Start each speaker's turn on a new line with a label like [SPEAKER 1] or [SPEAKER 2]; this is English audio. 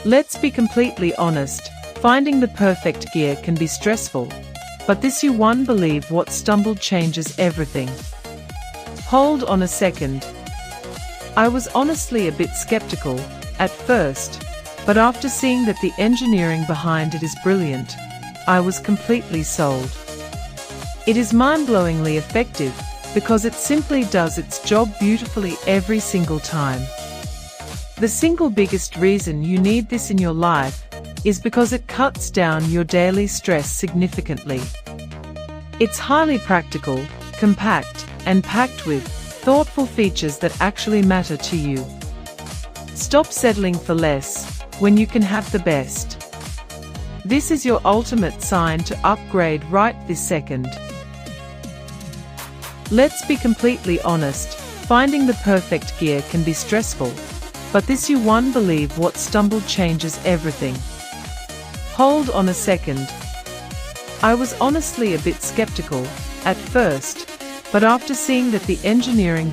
[SPEAKER 1] Let's be completely honest, finding the perfect gear can be stressful. But this you won't believe what stumbled changes everything. Hold on a second. I was honestly a bit skeptical at first, but after seeing that the engineering behind it is brilliant, I was completely sold. It is mind-blowingly effective because it simply does its job beautifully every single time. The single biggest reason you need this in your life is because it cuts down your daily stress significantly. It's highly practical, compact, and packed with thoughtful features that actually matter to you. Stop settling for less when you can have the best. This is your ultimate sign to upgrade right this second. Let's be completely honest, finding the perfect gear can be stressful, but this you won't believe what stumbled changes everything. Hold on a second. I was honestly a bit skeptical at first, but after seeing that the engineering